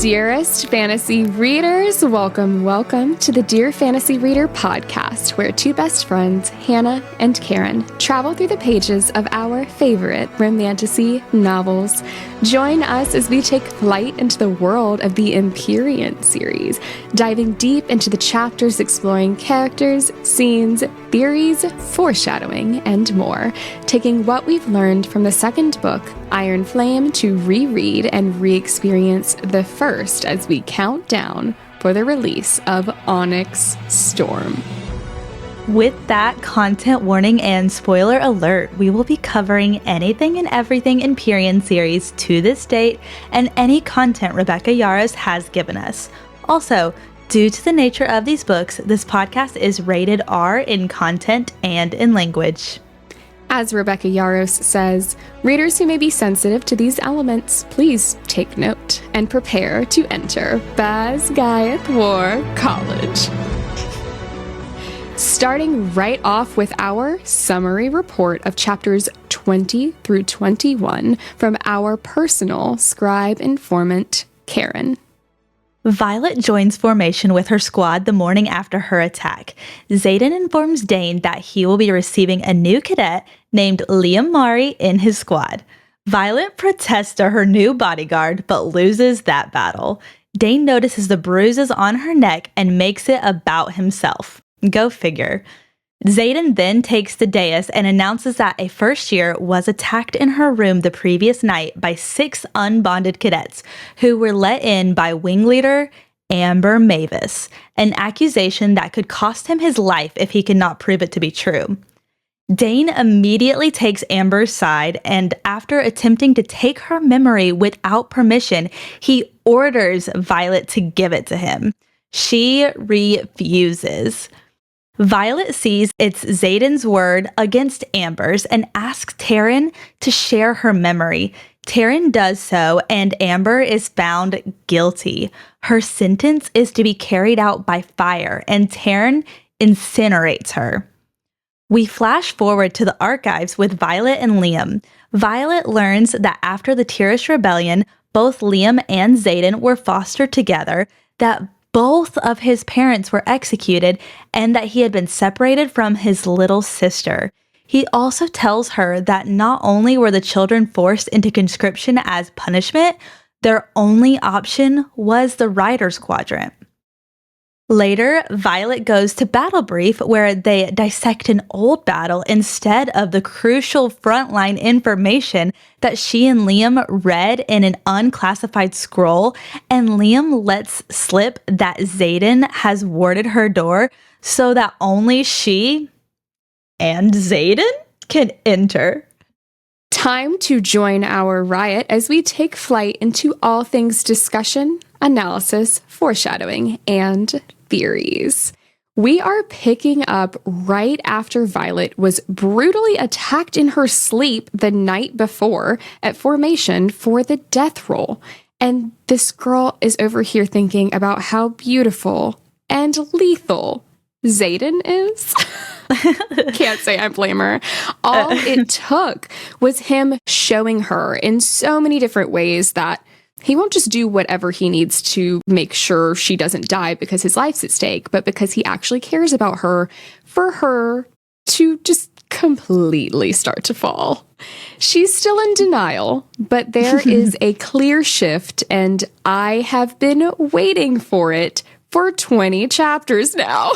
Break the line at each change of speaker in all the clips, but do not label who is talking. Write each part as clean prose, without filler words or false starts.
Dearest fantasy readers, welcome to the Dear Fantasy Reader podcast, where two best friends, Hannah and Karen, travel through the pages of our favorite romantasy novels. Join us as we take flight into the world of the Empyrean series, diving deep into the chapters exploring characters, scenes, theories, foreshadowing, and more, taking what we've learned from the second book, Iron Flame, to reread and re-experience the first as we count down for the release of Onyx Storm.
With that content warning and spoiler alert, we will be covering anything and everything Empyrean series to this date and any content Rebecca Yarros has given us. Also, due to the nature of these books, this podcast is rated R in content and in language.
As Rebecca Yarros says, readers who may be sensitive to these elements, please take note and prepare to enter Basgiath War College. Starting right off with our summary report of chapters 20 through 21 from our personal scribe informant, Karen.
Violet joins formation with her squad the morning after her attack. Xaden informs Dane that he will be receiving a new cadet named Liam Mari in his squad. Violet protests to her new bodyguard, but loses that battle. Dane notices the bruises on her neck and makes it about himself. Go figure. Xaden then takes the dais and announces that a first year was attacked in her room the previous night by 6 unbonded cadets who were let in by wing leader Amber Mavis, an accusation that could cost him his life if he could not prove it to be true. Dane immediately takes Amber's side, and after attempting to take her memory without permission, he orders Violet to give it to him. She refuses. Violet sees it's Xaden's word against Amber's and asks Taryn to share her memory. Taryn does so, and Amber is found guilty. Her sentence is to be carried out by fire, and Taryn incinerates her. We flash forward to the archives with Violet and Liam. Violet learns that after the Tirish Rebellion, both Liam and Xaden were fostered together, that both of his parents were executed, and that he had been separated from his little sister. He also tells her that not only were the children forced into conscription as punishment, their only option was the Riders' Quadrant. Later, Violet goes to Battle Brief, where they dissect an old battle instead of the crucial frontline information that she and Liam read in an unclassified scroll, and Liam lets slip that Xaden has warded her door so that only she and Xaden can enter.
Time to join our riot as we take flight into all things discussion, analysis, foreshadowing, and theories. We are picking up right after Violet was brutally attacked in her sleep the night before at formation for the death roll. And this girl is over here thinking about how beautiful and lethal Xaden is. Can't say I blame her. All it took was him showing her in so many different ways that he won't just do whatever he needs to make sure she doesn't die because his life's at stake, but because he actually cares about her, for her to just completely start to fall. She's still in denial, but there is a clear shift, and I have been waiting for it for 20 chapters now.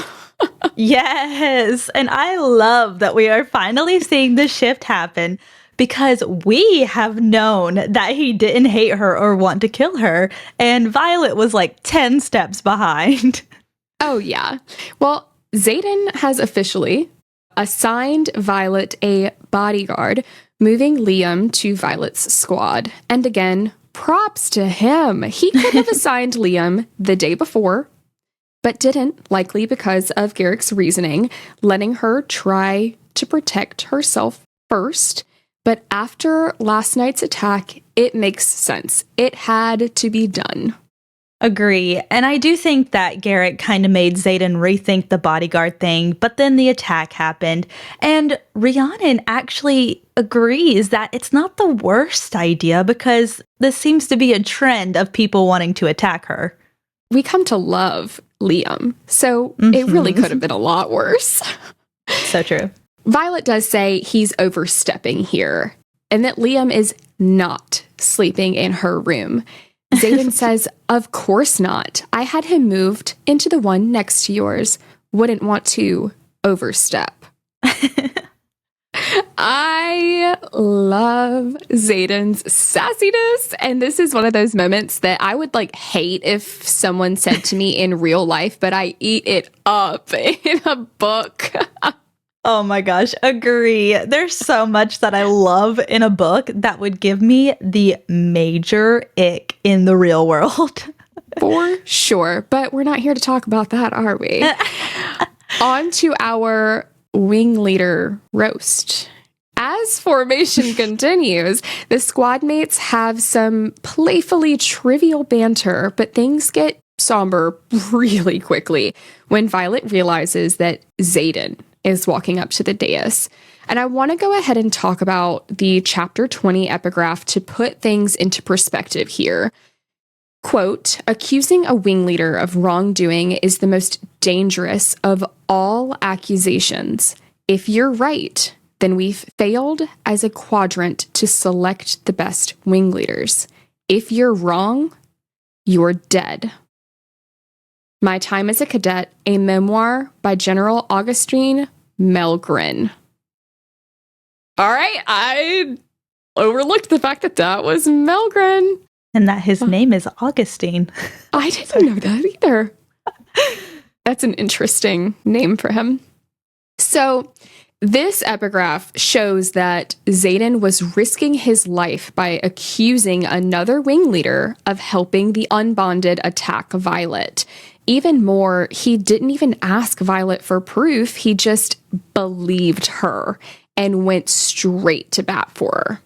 Yes, and I love that we are finally seeing the shift happen, because we have known that he didn't hate her or want to kill her, and Violet was like 10 steps behind.
Oh, yeah. Well, Xaden has officially assigned Violet a bodyguard, moving Liam to Violet's squad. And again, props to him. He could have assigned Liam the day before, but didn't, likely because of Garrick's reasoning, letting her try to protect herself first. But after last night's attack, it makes sense. It had to be done.
Agree. And I do think that Garrett kind of made Xaden rethink the bodyguard thing, but then the attack happened. And Rhiannon actually agrees that it's not the worst idea because this seems to be a trend of people wanting to attack her.
We come to love Liam, so it really could have been a lot worse.
So true.
Violet does say he's overstepping here and that Liam is not sleeping in her room. Xaden says, of course not. I had him moved into the one next to yours. Wouldn't want to overstep. I love Xaden's sassiness. And this is one of those moments that I would hate if someone said to me in real life, but I eat it up in a book.
Oh my gosh, agree. There's so much that I love in a book that would give me the major ick in the real world.
For sure. But we're not here to talk about that, are we? On to our wing leader roast. As formation continues, the squad mates have some playfully trivial banter, but things get somber really quickly when Violet realizes that Xaden is walking up to the dais. And I want to go ahead and talk about the chapter 20 epigraph to put things into perspective here. Quote, accusing a wing leader of wrongdoing is the most dangerous of all accusations. If you're right, then we've failed as a quadrant to select the best wing leaders. If you're wrong, you're dead. My Time as a Cadet, a memoir by General Augustine Melgren. All right, I overlooked the fact that that was Melgren.
And that his name is Augustine.
I didn't know that either. That's an interesting name for him. So this epigraph shows that Xaden was risking his life by accusing another wing leader of helping the unbonded attack Violet. Even more, he didn't even ask Violet for proof. He just believed her and went straight to bat for her.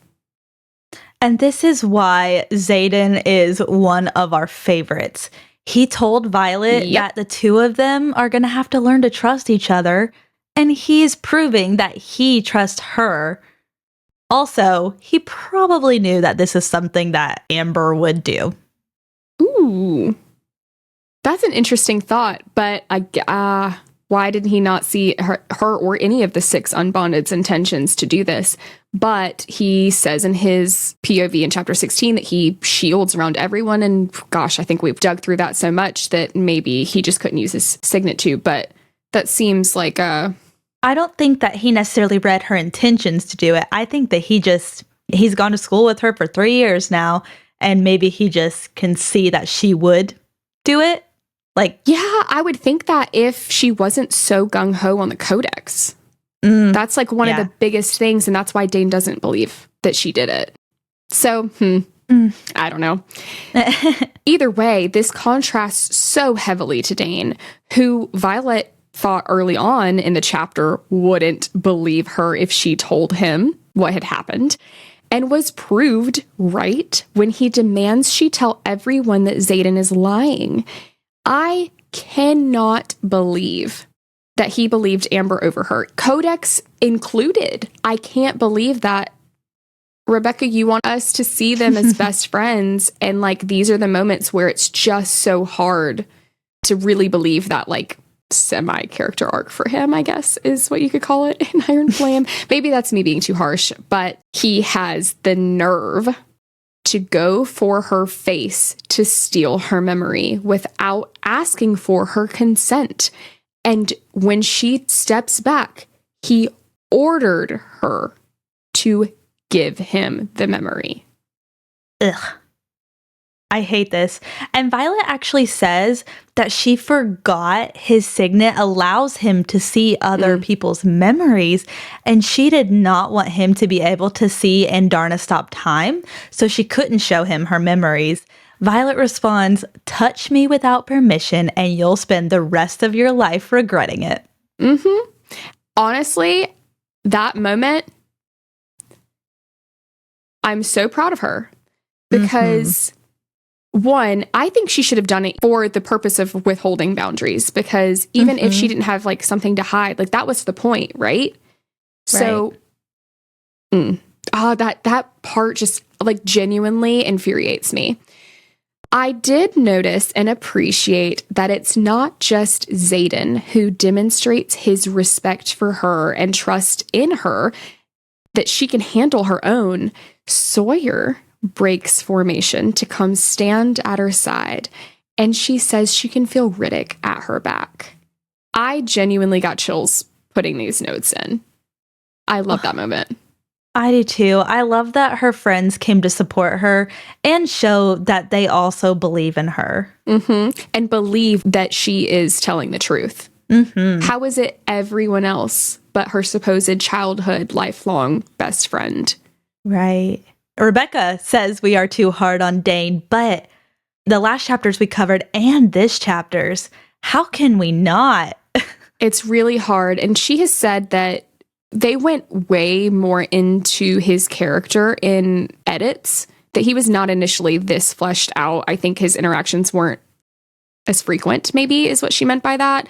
And this is why Xaden is one of our favorites. He told Violet that the two of them are going to have to learn to trust each other, and he's proving that he trusts her. Also, he probably knew that this is something that Amber would do.
Ooh. That's an interesting thought, but why did he not see her or any of the 6 unbonded's intentions to do this? But he says in his POV in chapter 16 that he shields around everyone. And gosh, I think we've dug through that so much that maybe he just couldn't use his signet tube. But that seems like I
don't think that he necessarily read her intentions to do it. I think that he's gone to school with her for 3 years now. And maybe he just can see that she would do it.
Yeah, I would think that if she wasn't so gung-ho on the codex. That's one of the biggest things, and that's why Dane doesn't believe that she did it. So, I don't know. Either way, this contrasts so heavily to Dane, who Violet thought early on in the chapter wouldn't believe her if she told him what had happened, and was proved right when he demands she tell everyone that Xaden is lying. I cannot believe that he believed Amber over her, codex included. I can't believe that. Rebecca, you want us to see them as best friends, and these are the moments where it's just so hard to really believe that semi-character arc for him, I guess, is what you could call it in Iron Flame. Maybe that's me being too harsh, but he has the nerve to go for her face to steal her memory without asking for her consent. And when she steps back, he ordered her to give him the memory.
Ugh. I hate this. And Violet actually says that she forgot his signet allows him to see other people's memories, and she did not want him to be able to see Andarna stop time, so she couldn't show him her memories. Violet responds, touch me without permission and you'll spend the rest of your life regretting it.
Honestly, that moment, I'm so proud of her because one, I think she should have done it for the purpose of withholding boundaries, because even if she didn't have like something to hide, like that was the point, right? So, that part just like genuinely infuriates me. I did notice and appreciate that it's not just Xaden who demonstrates his respect for her and trust in her, that she can handle her own. Sawyer breaks formation to come stand at her side, and she says she can feel Riddick at her back. I genuinely got chills putting these notes in. I love that moment.
I do too. I love that her friends came to support her and show that they also believe in her.
And believe that she is telling the truth. How is it everyone else but her supposed childhood, lifelong best friend?
Right. Rebecca says we are too hard on Dane, but the last chapters we covered and this chapters, how can we not?
It's really hard. And she has said that they went way more into his character in edits, that he was not initially this fleshed out. I think his interactions weren't as frequent, maybe, is what she meant by that.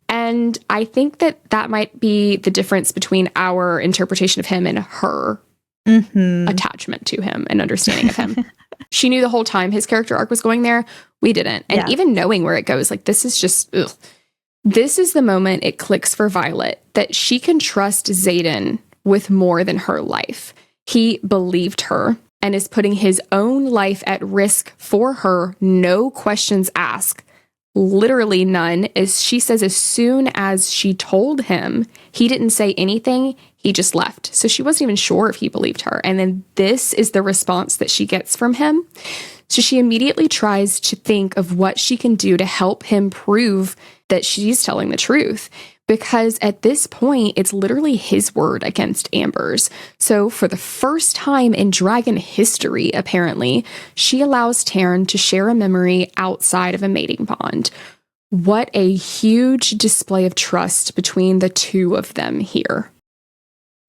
And I think that that might be the difference between our interpretation of him and her attachment to him and understanding of him. She knew the whole time his character arc was going there. We didn't. And even knowing where it goes, like, this is just, ugh. This is the moment it clicks for Violet that she can trust Xaden with more than her life. He believed her and is putting his own life at risk for her, no questions asked. Literally none. As she says, as soon as she told him, he didn't say anything, he just left. So she wasn't even sure if he believed her. And then this is the response that she gets from him. So she immediately tries to think of what she can do to help him prove that she's telling the truth. Because at this point, it's literally his word against Amber's. So for the first time in dragon history, apparently, she allows Taryn to share a memory outside of a mating bond. What a huge display of trust between the two of them here.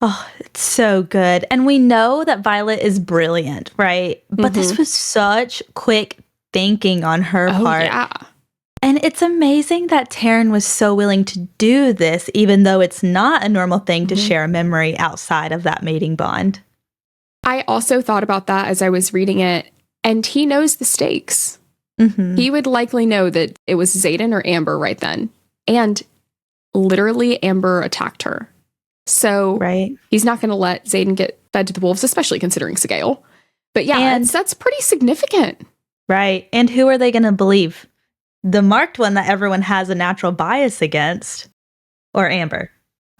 Oh, it's so good. And we know that Violet is brilliant, right? But this was such quick thinking on her part.
Yeah.
And it's amazing that Taryn was so willing to do this, even though it's not a normal thing to share a memory outside of that mating bond.
I also thought about that as I was reading it, and he knows the stakes. He would likely know that it was Xaden or Amber right then. And literally, Amber attacked her. So he's not going to let Xaden get fed to the wolves, especially considering Sigale. But yeah, that's pretty significant.
Right. And who are they going to believe? The marked one that everyone has a natural bias against, or Amber?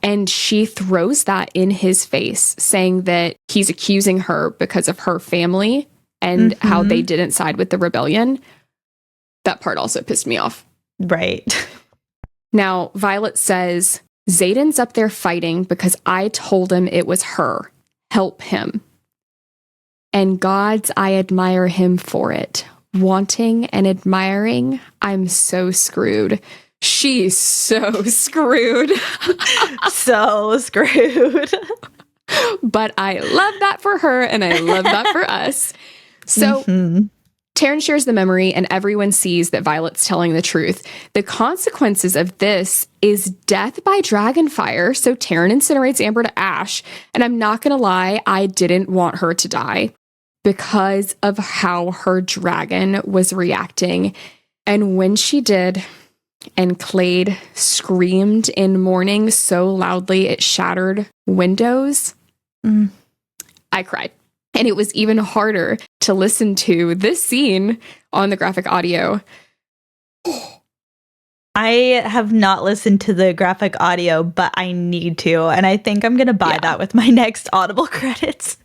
And she throws that in his face, saying that he's accusing her because of her family and how they didn't side with the rebellion. That part also pissed me off.
Right.
Now, Violet says, Xaden's up there fighting because I told him it was her. Help him. And gods, I admire him for it. Wanting and admiring, I'm so screwed. She's so screwed.
So screwed.
But I love that for her, and I love that for us. So Taryn shares the memory, and everyone sees that Violet's telling the truth. The consequences of this is death by dragonfire. So Taryn incinerates Amber to ash. And I'm not going to lie, I didn't want her to die because of how her dragon was reacting. And when she did, and Clade screamed in mourning so loudly it shattered windows, I cried. And it was even harder to listen to this scene on the graphic audio.
I have not listened to the graphic audio, but I need to. And I think I'm going to buy that with my next Audible credits.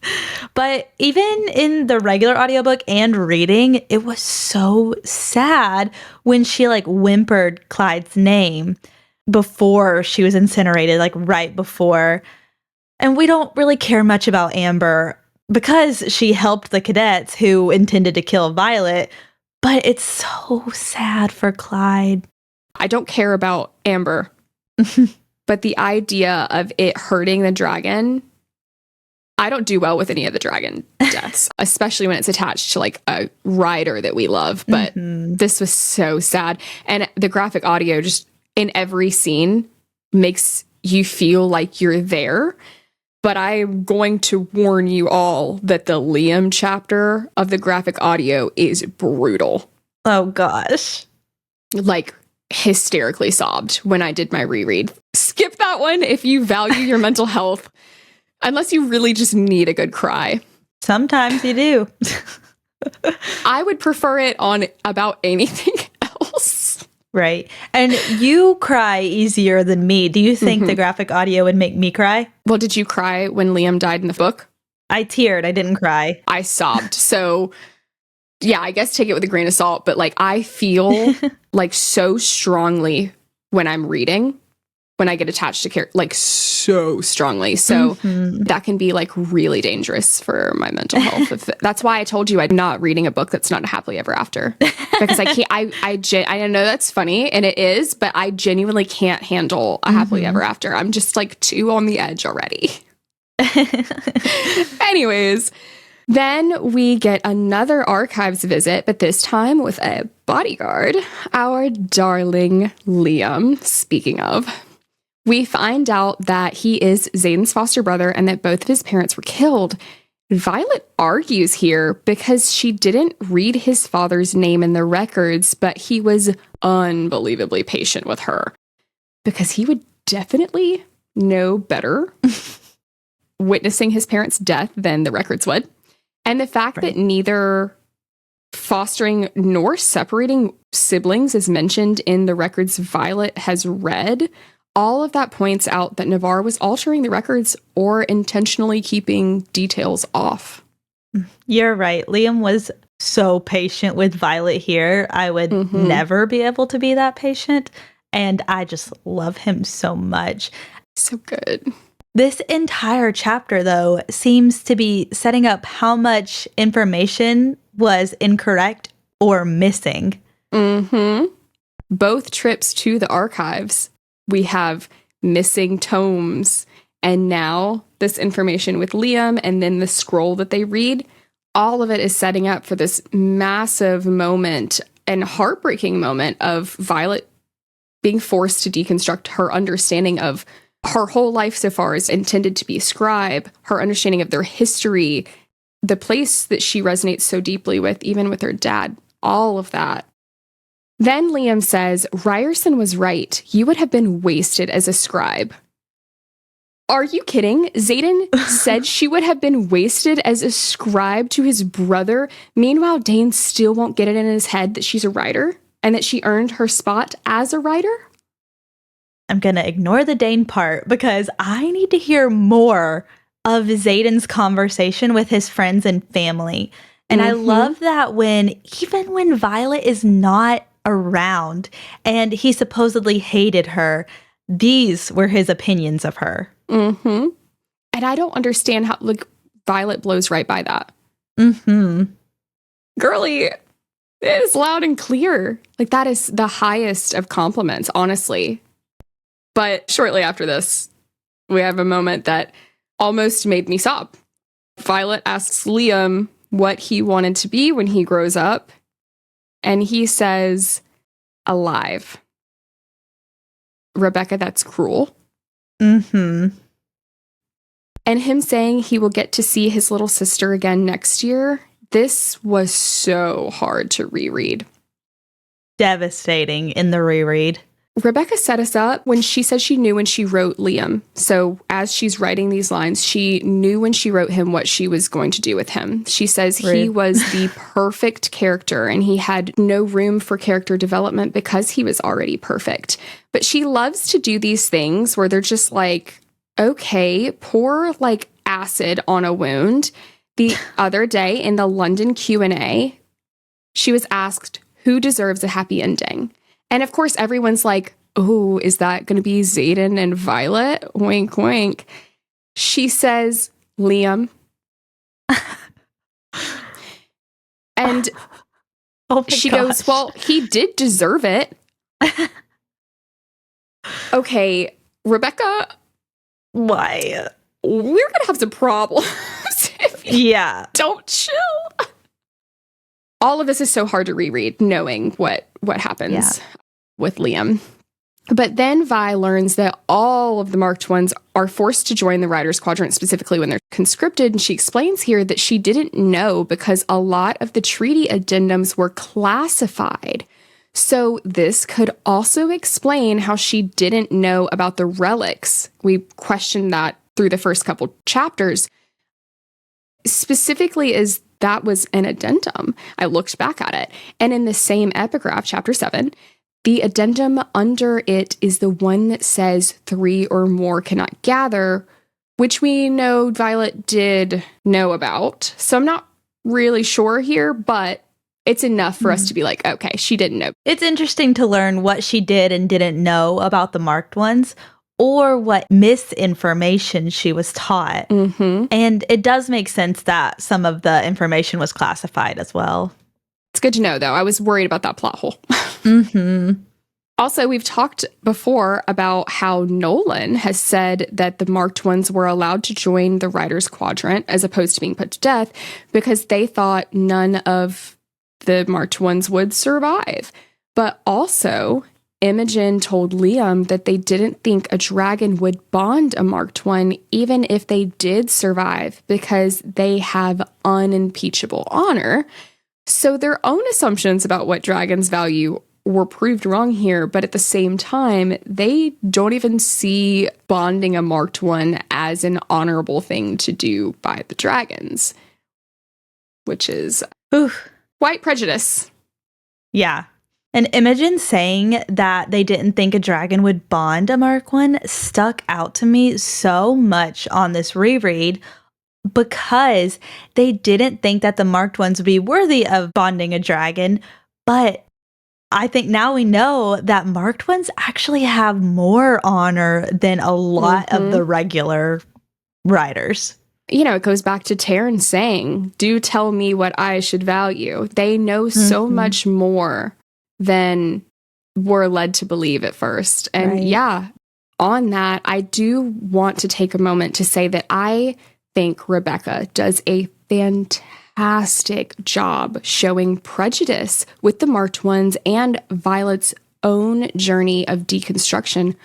But even in the regular audiobook and reading, it was so sad when she like whimpered Clyde's name before she was incinerated, like right before. And we don't really care much about Amber because she helped the cadets who intended to kill Violet. But it's so sad for Clyde.
I don't care about Amber, but the idea of it hurting the dragon I don't do well with any of the dragon deaths, especially when it's attached to like a rider that we love. But this was so sad. And the graphic audio just in every scene makes you feel like you're there. But I'm going to warn you all that the Liam chapter of the graphic audio is brutal.
Oh, gosh.
Like, hysterically sobbed when I did my reread. Skip that one if you value your mental health, unless you really just need a good cry.
Sometimes you do.
I would prefer it on about anything else.
Right. And you cry easier than me. Do you think the graphic audio would make me cry?
Well, did you cry when Liam died in the book?
I teared. I didn't cry.
I sobbed. So, yeah, I guess take it with a grain of salt. But, like, I feel, like, so strongly when I'm reading, when I get attached to character, like, so strongly. So that can be, like, really dangerous for my mental health. That's why I told you I'm not reading a book that's not a happily ever after. Because I can't, I know that's funny, and it is, but I genuinely can't handle a happily ever after. I'm just, like, too on the edge already. Anyways, then we get another archives visit, but this time with a bodyguard, our darling Liam, speaking of. We find out that he is Xaden's foster brother and that both of his parents were killed. Violet argues here because she didn't read his father's name in the records, but he was unbelievably patient with her because he would definitely know better witnessing his parents' death than the records would. And the fact that neither fostering nor separating siblings is mentioned in the records Violet has read, all of that points out that Navarre was altering the records or intentionally keeping details off.
You're right. Liam was so patient with Violet here. I would never be able to be that patient. And I just love him so much.
So good.
This entire chapter, though, seems to be setting up how much information was incorrect or missing.
Both trips to the archives, we have missing tomes, and now this information with Liam, and then the scroll that they read. All of it is setting up for this massive moment and heartbreaking moment of Violet being forced to deconstruct her understanding of her whole life so far is intended to be a scribe, her understanding of their history, the place that she resonates so deeply with, even with her dad, all of that. Then Liam says, Ryerson was right. You would have been wasted as a scribe. Are you kidding? Xaden said she would have been wasted as a scribe to his brother. Meanwhile, Dane still won't get it in his head that she's a writer and that she earned her spot as a writer.
I'm going to ignore the Dane part because I need to hear more of Xaden's conversation with his friends and family. And I love that even when Violet is not around and he supposedly hated her, these were his opinions of her.
And I don't understand how, like, Violet blows right by that. Girlie, it is loud and clear. Like, that is the highest of compliments, honestly. But shortly after this, we have a moment that almost made me sob. Violet asks Liam what he wanted to be when he grows up, and he says, alive. Rebecca, that's cruel. And him saying he will get to see his little sister again next year, this was so hard to reread.
Devastating in the reread.
Rebecca set us up when she said she knew when she wrote Liam. So as she's writing these lines, she knew when she wrote him what she was going to do with him. She says he was the perfect character and he had no room for character development because he was already perfect. But she loves to do these things where they're just like, okay, pour like acid on a wound. The other day in the London Q&A, she was asked, who deserves a happy ending? And of course, everyone's like, oh, is that going to be Xaden and Violet? Wink, wink. She says, Liam. And she goes, well, he did deserve it. Okay, Rebecca.
Why?
we're going to have some problems if you don't chill. All of this is so hard to reread, knowing what happens with Liam. But then Vi learns that all of the marked ones are forced to join the Riders Quadrant, specifically when they're conscripted. And she explains here that she didn't know because a lot of the treaty addendums were classified. So this could also explain how she didn't know about the relics. We questioned that through the first couple chapters. Specifically, as that was an addendum. I looked back at it. And in the same epigraph, chapter 7, the addendum under it is the one that says 3 or more cannot gather, which we know Violet did know about. So I'm not really sure here, but it's enough for us to be like, okay, she didn't know.
It's interesting to learn what she did and didn't know about the marked ones, or what misinformation she was taught. And it does make sense that some of the information was classified as well.
It's good to know, though. I was worried about that plot hole. Also, we've talked before about how Nolan has said that the marked ones were allowed to join the Riders Quadrant as opposed to being put to death because they thought none of the marked ones would survive. But also, Imogen told Liam that they didn't think a dragon would bond a marked one even if they did survive because they have unimpeachable honor. So their own assumptions about what dragons value were proved wrong here, but at the same time, they don't even see bonding a marked one as an honorable thing to do by the dragons, which is white prejudice.
Yeah. And Imogen saying that they didn't think a dragon would bond a marked one stuck out to me so much on this reread because they didn't think that the marked ones would be worthy of bonding a dragon, but I think now we know that marked ones actually have more honor than a lot of the regular riders.
You know, it goes back to Taryn saying, do tell me what I should value. They know so much more than we're led to believe at first. And on that, I do want to take a moment to say that I think Rebecca does a fantastic job showing prejudice with the marked ones and Violet's own journey of deconstruction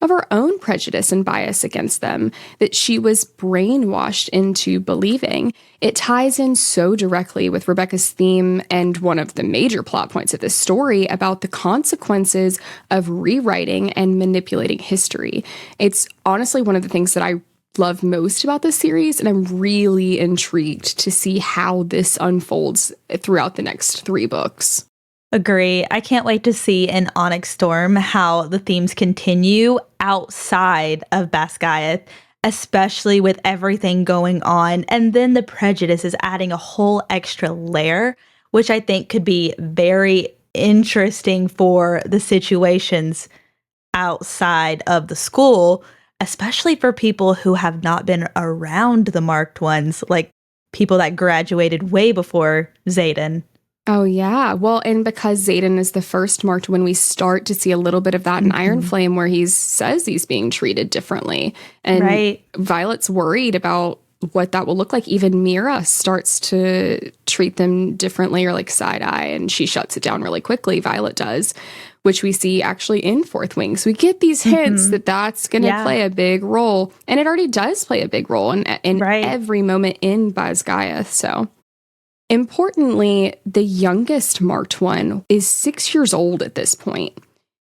of her own prejudice and bias against them that she was brainwashed into believing. It ties in so directly with Rebecca's theme and one of the major plot points of this story about the consequences of rewriting and manipulating history. It's honestly one of the things that I love most about this series, and I'm really intrigued to see how this unfolds throughout the next 3 books.
Agree. I can't wait to see in Onyx Storm how the themes continue outside of Basgiath, especially with everything going on. And then the prejudice is adding a whole extra layer, which I think could be very interesting for the situations outside of the school, especially for people who have not been around the marked ones, like people that graduated way before Xaden.
Oh, yeah. Well, and because Xaden is the first marked when we start to see a little bit of that in Iron Flame where he says he's being treated differently. And Violet's worried about what that will look like. Even Mira starts to treat them differently or like side eye, and she shuts it down really quickly. Violet does, which we see actually in Fourth Wing. So we get these hints that that's going to play a big role. And it already does play a big role in every moment in Basgiath. So importantly, the youngest marked one is 6 years old at this point.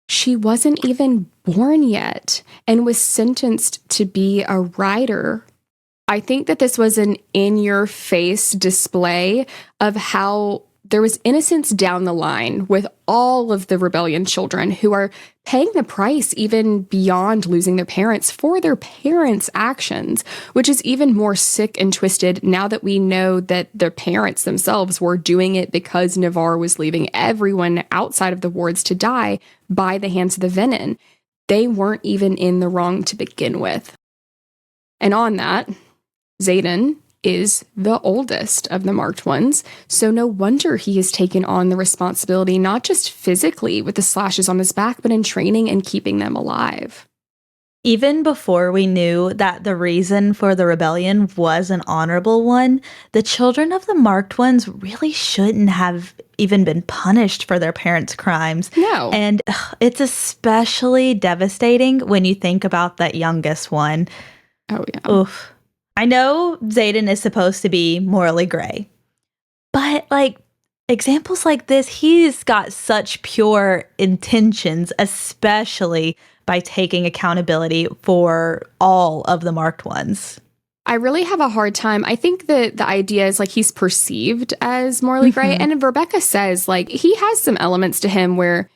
She wasn't even born yet and was sentenced to be a rider. I think that this was an in-your-face display of how there was innocence down the line with all of the rebellion children who are paying the price even beyond losing their parents for their parents' actions, which is even more sick and twisted now that we know that their parents themselves were doing it because Navarre was leaving everyone outside of the wards to die by the hands of the Venin. They weren't even in the wrong to begin with. And on that, Xaden is the oldest of the marked ones, so no wonder he has taken on the responsibility not just physically with the slashes on his back, but in training and keeping them alive.
Even before we knew that the reason for the rebellion was an honorable one, the children of the marked ones really shouldn't have even been punished for their parents' crimes.
No.
And it's especially devastating when you think about that youngest one.
Oh, yeah.
Oof. I know Zayden is supposed to be morally gray, but like examples like this, he's got such pure intentions, especially by taking accountability for all of the marked ones.
I really have a hard time. I think that the idea is like he's perceived as morally gray. And Rebecca says like he has some elements to him where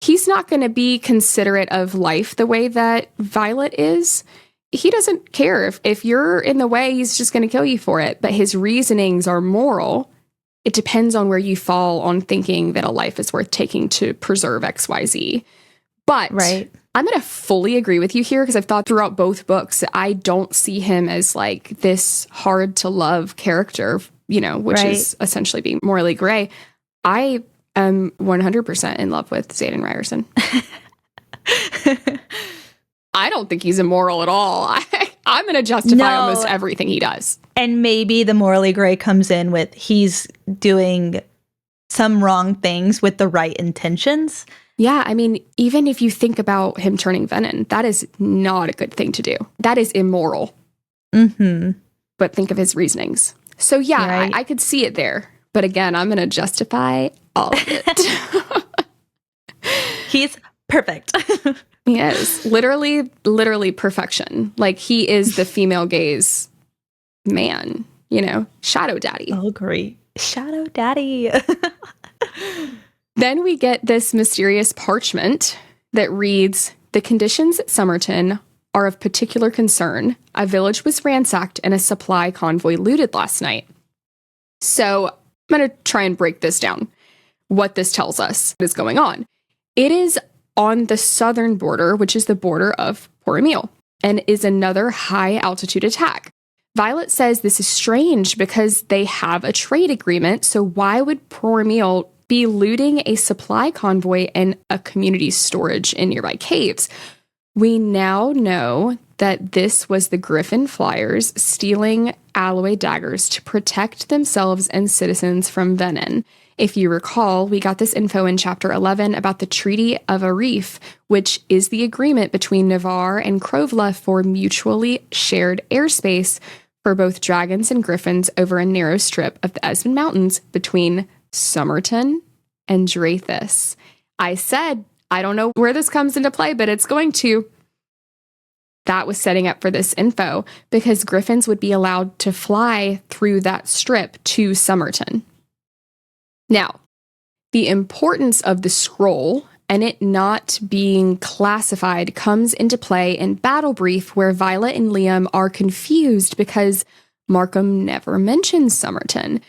he's not going to be considerate of life the way that Violet is. He doesn't care. If you're in the way, he's just going to kill you for it. But his reasonings are moral. It depends on where you fall on thinking that a life is worth taking to preserve XYZ. But
right.
I'm going to fully agree with you here because I've thought throughout both books that I don't see him as like this hard to love character, which is essentially being morally gray. I am 100% in love with Zayden Ryerson. I don't think he's immoral at all. I'm going to justify almost everything he does.
And maybe the morally gray comes in with he's doing some wrong things with the right intentions.
Yeah, I mean, even if you think about him turning venom, that is not a good thing to do. That is immoral. But think of his reasonings. So yeah, right. I could see it there. But again, I'm going to justify all of it.
He's perfect.
He is. Literally perfection. Like, he is the female gaze man, shadow daddy.
Oh, great. Shadow daddy.
Then we get this mysterious parchment that reads, "The conditions at Somerton are of particular concern. A village was ransacked and a supply convoy looted last night." So I'm going to try and break this down. What this tells us is going on. It is on the southern border, which is the border of Port Emil, and is another high-altitude attack. Violet says this is strange because they have a trade agreement, so why would Port Emil be looting a supply convoy and a community storage in nearby caves? We now know that this was the Griffin Flyers stealing alloy daggers to protect themselves and citizens from venom. If you recall, we got this info in Chapter 11 about the Treaty of Arif, which is the agreement between Navarre and Krovla for mutually shared airspace for both dragons and griffins over a narrow strip of the Esmond Mountains between Somerton and Drathis. I said, I don't know where this comes into play, but it's going to. That was setting up for this info because griffins would be allowed to fly through that strip to Somerton. Now, the importance of the scroll and it not being classified comes into play in Battle Brief, where Violet and Liam are confused because Markham never mentions Somerton.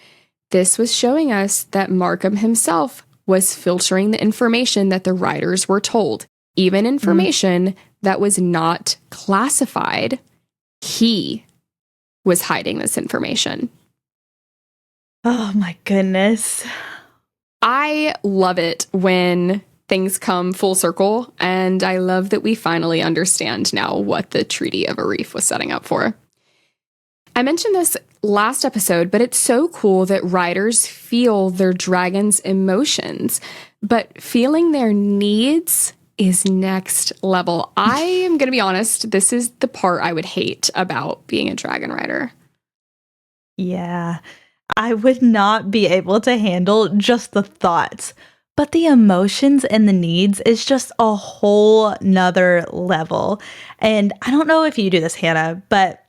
This was showing us that Markham himself was filtering the information that the writers were told, even information that was not classified. He was hiding this information.
Oh my goodness.
I love it when things come full circle, and I love that we finally understand now what the Treaty of Arif was setting up for. I mentioned this last episode, but it's so cool that writers feel their dragons' emotions, but feeling their needs is next level. I am going to be honest, this is the part I would hate about being a dragon rider.
Yeah. I would not be able to handle just the thoughts, but the emotions and the needs is just a whole nother level. And I don't know if you do this, Hannah, but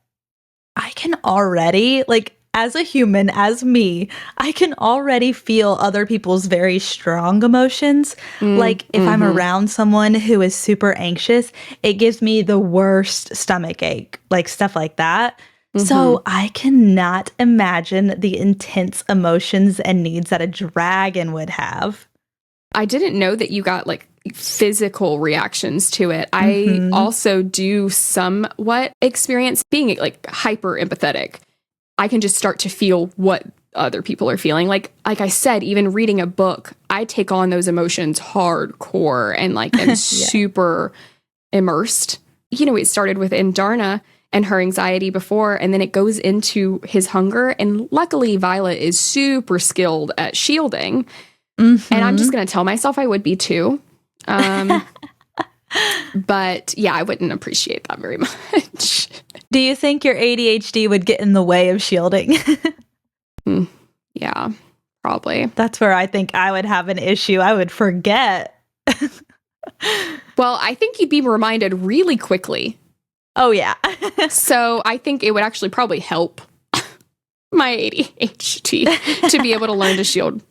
I can already, like, as a human, as me, I can already feel other people's very strong emotions. Like, if I'm around someone who is super anxious, it gives me the worst stomach ache, like stuff like that. So I cannot imagine the intense emotions and needs that a dragon would have.
I didn't know that you got like physical reactions to it. I also do somewhat experience being like hyper empathetic. I can just start to feel what other people are feeling. Like I said, even reading a book, I take on those emotions hardcore and like am super immersed it started with Indarna and her anxiety before, and then it goes into his hunger. And luckily, Violet is super skilled at shielding. Mm-hmm. And I'm just going to tell myself I would be too. But yeah, I wouldn't appreciate that very much.
Do you think your ADHD would get in the way of shielding?
Yeah, probably.
That's where I think I would have an issue. I would forget.
Well, I think you'd be reminded really quickly.
Oh, yeah.
So I think it would actually probably help my ADHD to be able to learn to shield.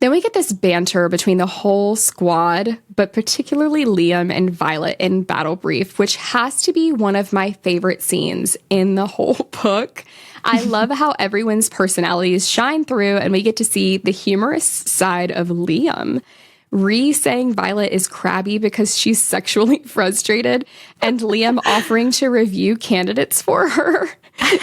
Then we get this banter between the whole squad, but particularly Liam and Violet in Battle Brief, which has to be one of my favorite scenes in the whole book. I love how everyone's personalities shine through, and we get to see the humorous side of Liam. Ree saying Violet is crabby because she's sexually frustrated, and Liam offering to review candidates for her.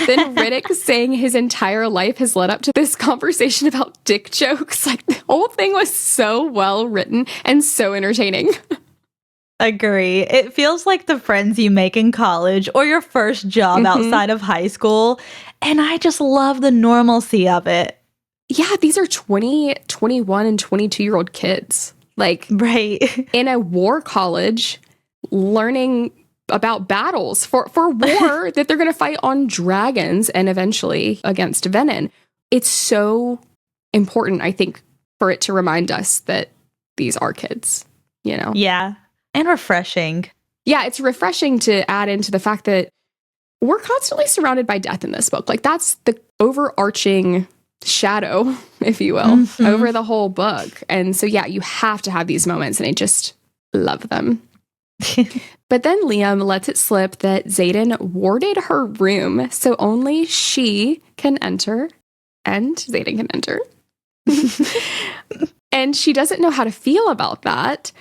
Then Riddick saying his entire life has led up to this conversation about dick jokes. Like, the whole thing was so well written and so entertaining.
Agree. It feels like the friends you make in college or your first job outside of high school. And I just love the normalcy of it.
Yeah, these are 20, 21, and 22-year-old kids. Like,
right.
In a war college, learning about battles for war that they're going to fight on dragons and eventually against Venom. It's so important, I think, for it to remind us that these are kids,
Yeah. And refreshing.
Yeah, it's refreshing to add into the fact that we're constantly surrounded by death in this book. Like, that's the overarching shadow, if you will, over the whole book. And so, yeah, you have to have these moments, and I just love them. But then Liam lets it slip that Xaden warded her room, so only she can enter, and Xaden can enter. And she doesn't know how to feel about that.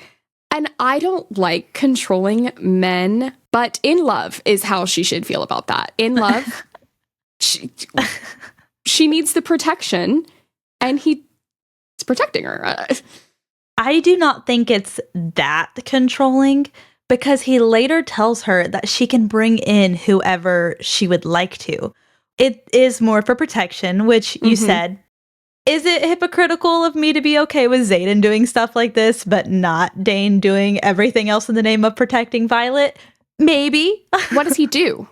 And I don't like controlling men, but in love is how she should feel about that. In love, she needs the protection, and he's protecting her.
I do not think it's that controlling, because he later tells her that she can bring in whoever she would like to. It is more for protection, which you said. Is it hypocritical of me to be okay with Xaden doing stuff like this, but not Dane doing everything else in the name of protecting Violet? Maybe.
What does he do?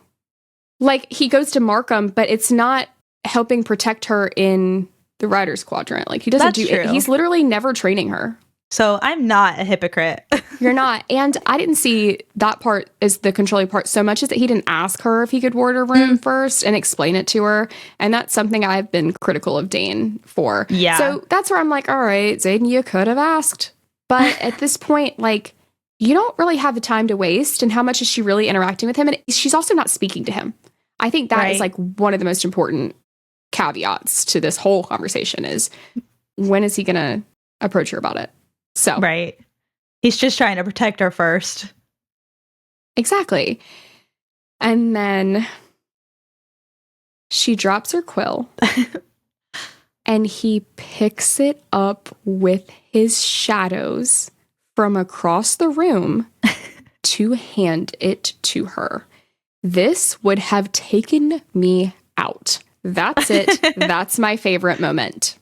Like, he goes to Markham, but it's not helping protect her in the Riders Quadrant. Like, he doesn't do it. He's literally never training her.
So I'm not a hypocrite.
You're not. And I didn't see that part as the controlling part so much as that he didn't ask her if he could ward her room first and explain it to her. And that's something I've been critical of Dane for.
Yeah.
So that's where I'm like, all right, Xaden, you could have asked. But at this point, like, you don't really have the time to waste. And how much is she really interacting with him? And she's also not speaking to him. I think that is like one of the most important caveats to this whole conversation is, when is he going to approach her about it? So
right. He's just trying to protect her first.
Exactly. And then she drops her quill and he picks it up with his shadows from across the room to hand it to her. This would have taken me out. That's it. That's my favorite moment.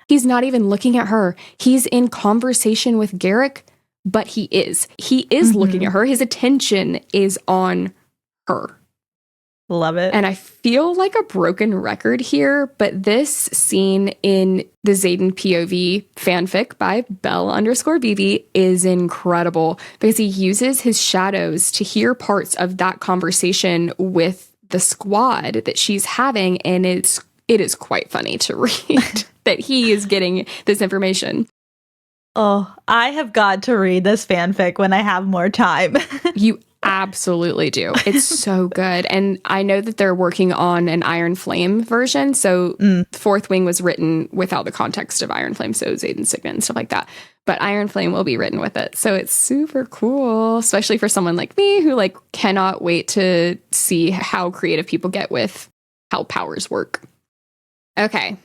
He's not even looking at her. He's in conversation with Garrick, but he is. He is looking at her. His attention is on her.
Love it.
And I feel like a broken record here, but this scene in the Xaden POV fanfic by Belle_BB is incredible because he uses his shadows to hear parts of that conversation with the squad that she's having, and it is quite funny to read that he is getting this information.
Oh, I have got to read this fanfic when I have more time.
You absolutely do. It's so good. And I know that they're working on an Iron Flame version. So Fourth Wing was written without the context of Iron Flame, so Xaden's signet and stuff like that. But Iron Flame will be written with it. So it's super cool, especially for someone like me who like cannot wait to see how creative people get with how powers work. Okay.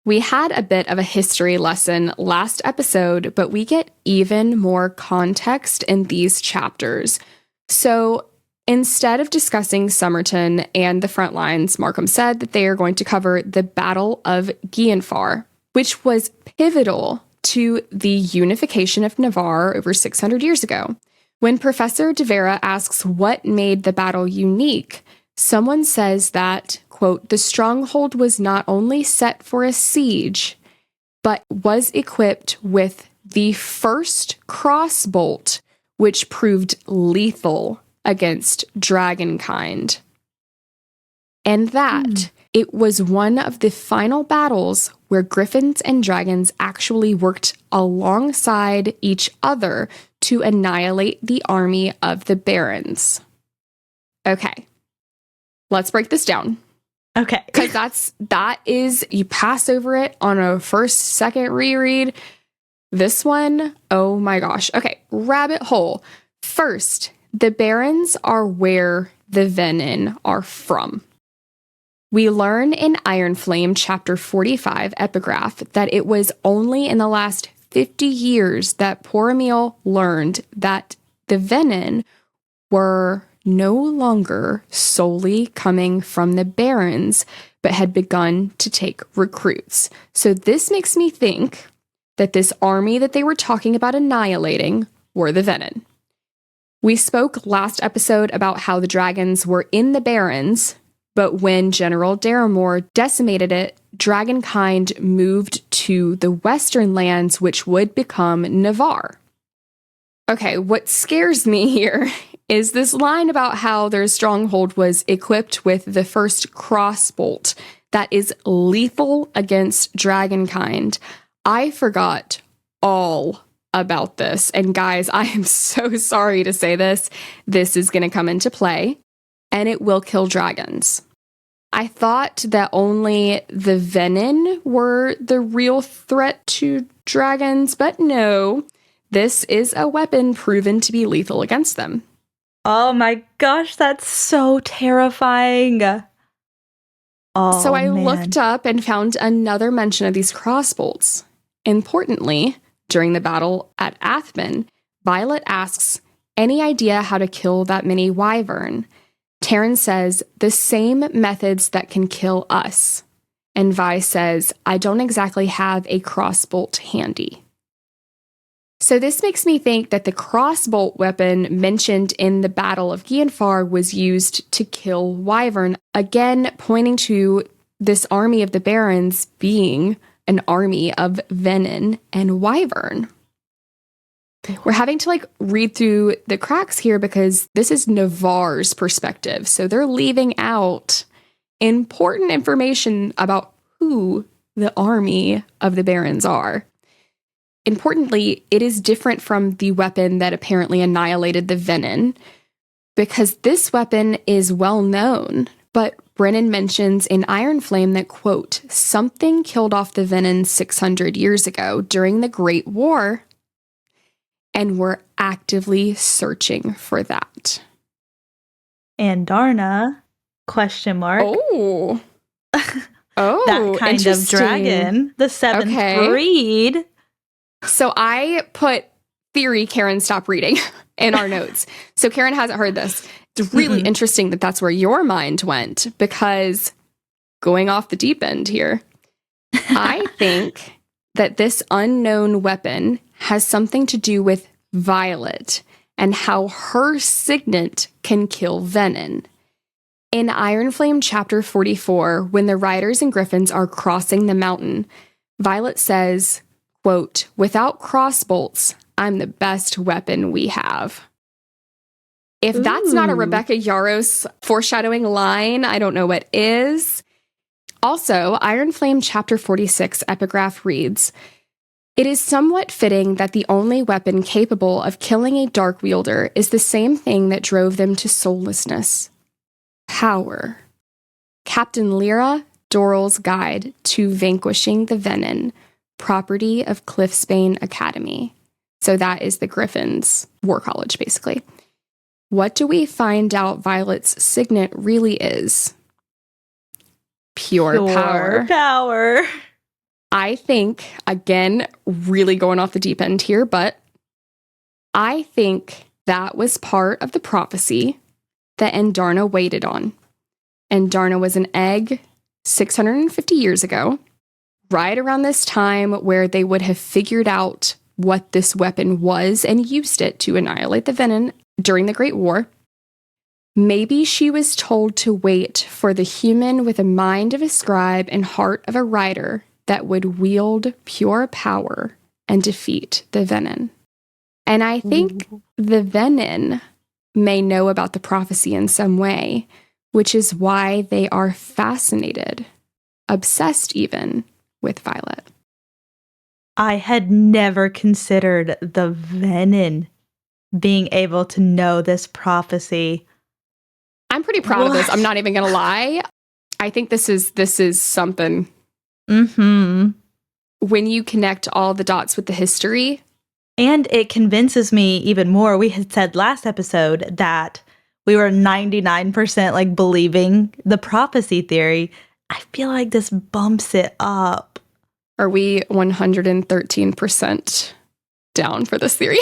We had a bit of a history lesson last episode, but we get even more context in these chapters. So instead of discussing Somerton and the front lines, Markham said that they are going to cover the Battle of Guillenfar, which was pivotal to the unification of Navarre over 600 years ago. When Professor de Vera asks what made the battle unique, someone says that, quote, the stronghold was not only set for a siege, but was equipped with the first crossbolt, which proved lethal against dragonkind. And that it was one of the final battles where griffins and dragons actually worked alongside each other to annihilate the army of the barons. Okay, let's break this down.
Okay.
Because that is, you pass over it on a first, second reread. This one, oh my gosh. Okay, rabbit hole. First, the barons are where the Venin are from. We learn in Iron Flame chapter 45 epigraph that it was only in the last 50 years that poor Emil learned that the Venin were no longer solely coming from the barons, but had begun to take recruits. So this makes me think that this army that they were talking about annihilating were the Venin. We spoke last episode about how the dragons were in the barons, but when General Daramore decimated it, dragonkind moved to the western lands, which would become Navarre. Okay, what scares me here is this line about how their stronghold was equipped with the first crossbolt that is lethal against dragonkind. I forgot all about this. And guys, I am so sorry to say this. This is going to come into play, and it will kill dragons. I thought that only the Venin were the real threat to dragons, but no, this is a weapon proven to be lethal against them.
Oh my gosh, that's so terrifying. Oh,
so I looked up and found another mention of these crossbolts. Importantly, during the battle at Athman, Violet asks, any idea how to kill that mini wyvern? Taryn says, the same methods that can kill us. And Vi says, I don't exactly have a crossbolt handy. So this makes me think that the crossbolt weapon mentioned in the Battle of Guillenfar was used to kill wyvern, again pointing to this army of the barons being an army of venin and wyvern. We're having to read through the cracks here because this is Navarre's perspective. So they're leaving out important information about who the army of the barons are. Importantly, it is different from the weapon that apparently annihilated the venin because this weapon is well known, but Brennan mentions in Iron Flame that, quote, something killed off the venin 600 years ago during the Great War, and we're actively searching for that.
And Darna, question mark.
Oh.
That kind of dragon, the seventh breed.
So I put theory, Karen, stop reading in our notes. So Karen hasn't heard this. It's really interesting that that's where your mind went because going off the deep end here, I think that this unknown weapon has something to do with Violet and how her signet can kill venin. In Iron Flame chapter 44, when the riders and griffins are crossing the mountain, Violet says, quote, without crossbolts, I'm the best weapon we have. If that's not a Rebecca Yarros foreshadowing line, I don't know what is. Also, Iron Flame chapter 46 epigraph reads, it is somewhat fitting that the only weapon capable of killing a dark wielder is the same thing that drove them to soullessness. Power. Captain Lyra Doral's Guide to Vanquishing the Venin, property of Cliffsbane Academy. So that is the Griffins' war college, basically. What do we find out Violet's signet really is? Pure power. I think, again, really going off the deep end here, but I think That was part of the prophecy that Andarna waited on. Andarna was an egg 650 years ago, right around this time where they would have figured out what this weapon was and used it to annihilate the Venom during the Great War. Maybe she was told to wait for the human with a mind of a scribe and heart of a writer that would wield pure power and defeat the Venom. And I think the Venom may know about the prophecy in some way, which is why they are fascinated, obsessed even, with Violet.
I had never considered the Venom being able to know this prophecy.
I'm pretty proud of this. I'm not even going to lie. I think this is something.
Mm-hmm.
When you connect all the dots with the history.
And it convinces me even more. We had said last episode that we were 99% like believing the prophecy theory. I feel like this bumps it up.
Are we 113% down for this theory?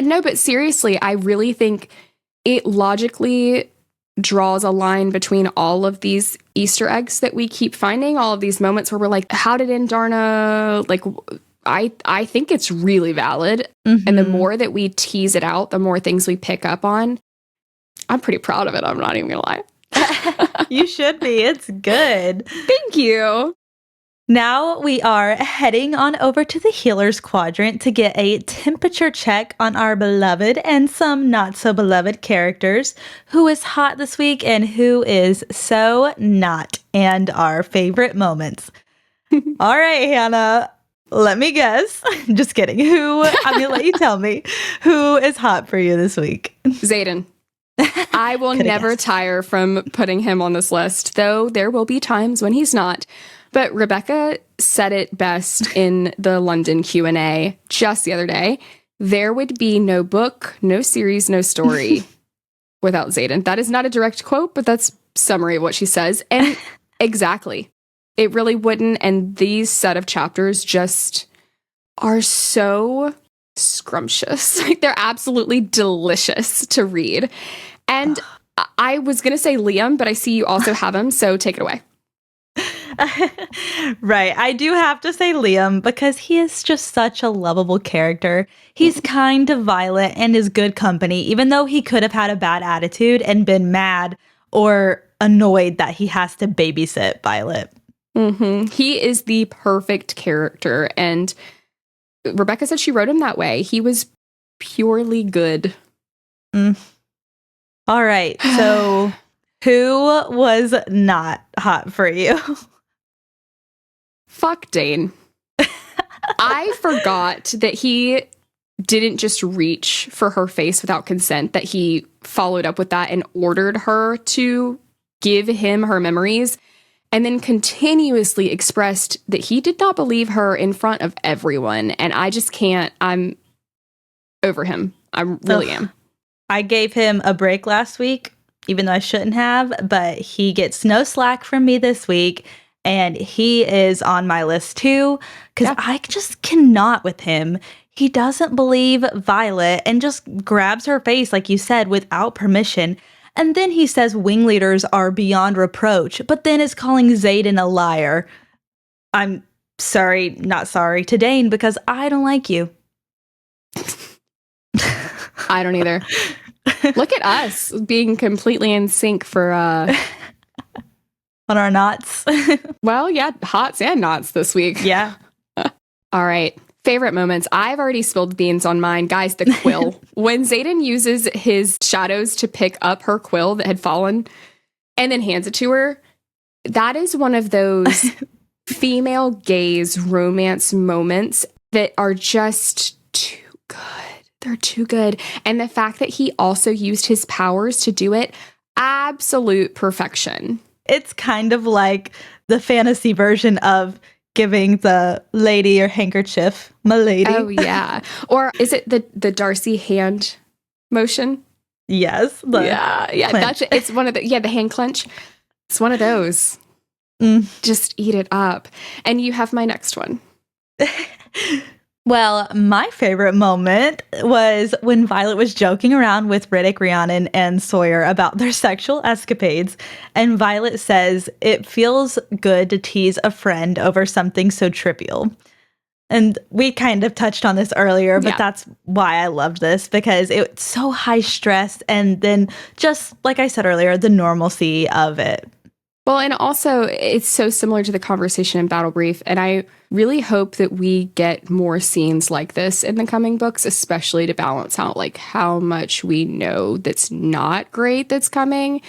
No, but seriously, I really think it logically draws a line between all of these Easter eggs that we keep finding, all of these moments where we're like, how did Andarna, like, I think it's really valid. Mm-hmm. And the more that we tease it out, the more things we pick up on. I'm pretty proud of it. I'm not even going to lie.
You should be. It's good.
Thank you.
Now we are heading on over to the Healer's Quadrant to get a temperature check on our beloved and some not so beloved characters, who is hot this week and who is so not, and our favorite moments. All right, Hannah, let me guess. Just kidding. I'm going to let you tell me who is hot for you this week.
Xaden. I will never tire from putting him on this list, though there will be times when he's not. But Rebecca said it best in the London Q&A just the other day. There would be no book, no series, no story without Xaden. That is not a direct quote, but that's summary of what she says. And exactly. It really wouldn't. And these set of chapters just are so scrumptious. Like, they're absolutely delicious to read. And I was going to say Liam, but I see you also have him, so take it away.
Right. I do have to say Liam because he is just such a lovable character. He's kind to Violet and is good company, even though he could have had a bad attitude and been mad or annoyed that he has to babysit Violet.
Mm-hmm. He is the perfect character. And Rebecca said she wrote him that way. He was purely good.
All right. So who was not hot for you?
Fuck Dane. I forgot that he didn't just reach for her face without consent, that he followed up with that and ordered her to give him her memories, and then continuously expressed that he did not believe her in front of everyone. And I just can't. I'm over him. I really am.
I gave him a break last week, even though I shouldn't have, but he gets no slack from me this week. And he is on my list too, because I just cannot with him. He doesn't believe Violet and just grabs her face, like you said, without permission. And then he says wing leaders are beyond reproach, but then is calling Xaden a liar. I'm sorry, not sorry to Dane, because I don't like you.
I don't either. Look at us being completely in sync for
on our knots.
Well, yeah, hots and knots this week.
Yeah.
All right. Favorite moments. I've already spilled beans on mine. Guys, the quill. When Xaden uses his shadows to pick up her quill that had fallen and then hands it to her, that is one of those female gaze romance moments that are just too good. They're too good. And the fact that he also used his powers to do it, absolute perfection.
It's kind of like the fantasy version of giving the lady your handkerchief, my lady.
Oh, yeah. Or is it the Darcy hand motion?
Yes.
Yeah. It's one of the hand clench. It's one of those. Just eat it up. And you have my next one.
Well, my favorite moment was when Violet was joking around with Riddick, Rhiannon, and Sawyer about their sexual escapades, and Violet says, "It feels good to tease a friend over something so trivial." And we kind of touched on this earlier, but that's why I loved this, because it's so high stress, and then just like I said earlier, the normalcy of it.
Well, and also it's so similar to the conversation in Battle Brief, and I really hope that we get more scenes like this in the coming books, especially to balance out like how much we know that's not great that's coming,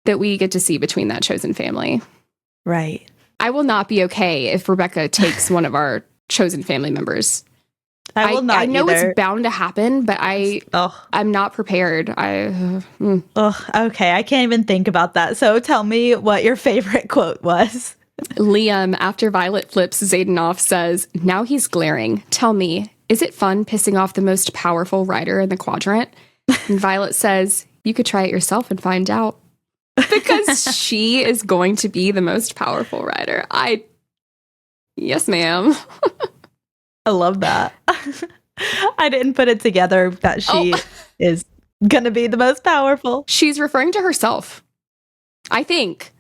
that we get to see between that chosen family.
Right.
I will not be okay if Rebecca takes one of our chosen family members.
I will not
I know
either.
it's bound to happen, but I'm not prepared.
Okay, I can't even think about that. So tell me what your favorite quote was.
Liam, after Violet flips Xaden off, says, "Now he's glaring. Tell me, is it fun pissing off the most powerful rider in the Quadrant?" And Violet says, "You could try it yourself and find out." Because she is going to be the most powerful rider. Yes, ma'am.
I love that. I didn't put it together that she is going to be the most powerful.
She's referring to herself. I think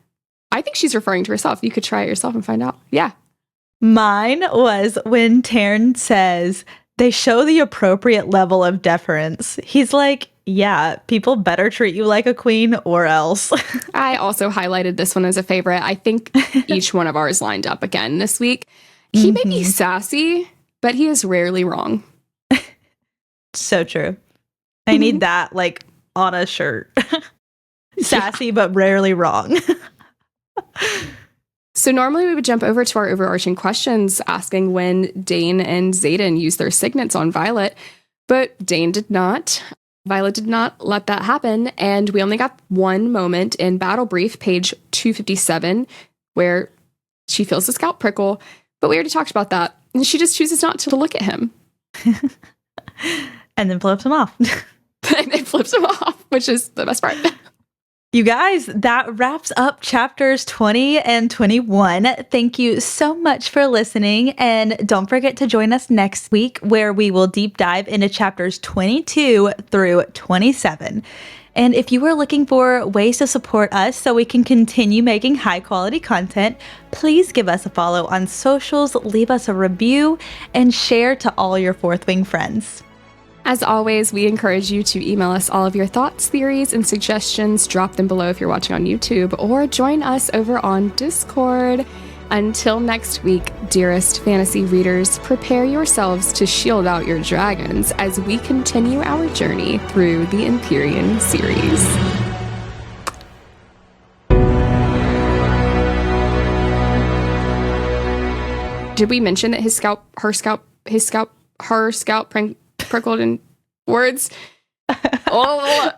she's referring to herself. You could try it yourself and find out. Yeah.
Mine was when Taryn says, "They show the appropriate level of deference." He's like, yeah, people better treat you like a queen or else.
I also highlighted this one as a favorite. I think each one of ours lined up again this week. He may be sassy, but he is rarely wrong.
So true. I need that like on a shirt. Sassy, but rarely wrong.
So normally we would jump over to our overarching questions asking when Dane and Xaden used their signets on Violet, but Dane did not. Violet did not let that happen, and we only got one moment in Battle Brief, page 257, where she feels the scalp prickle, but we already talked about that, and she just chooses not to look at him.
And then flips him off.
And it flips him off, which is the best part.
You guys, that wraps up chapters 20 and 21. Thank you so much for listening. And don't forget to join us next week where we will deep dive into chapters 22 through 27. And if you are looking for ways to support us so we can continue making high quality content, please give us a follow on socials, leave us a review, and share to all your Fourth Wing friends.
As always, we encourage you to email us all of your thoughts, theories, and suggestions. Drop them below if you're watching on YouTube, or join us over on Discord. Until next week, dearest fantasy readers, prepare yourselves to shield out your dragons as we continue our journey through the Empyrean series. Did we mention that his scalp prickled in words? Oh.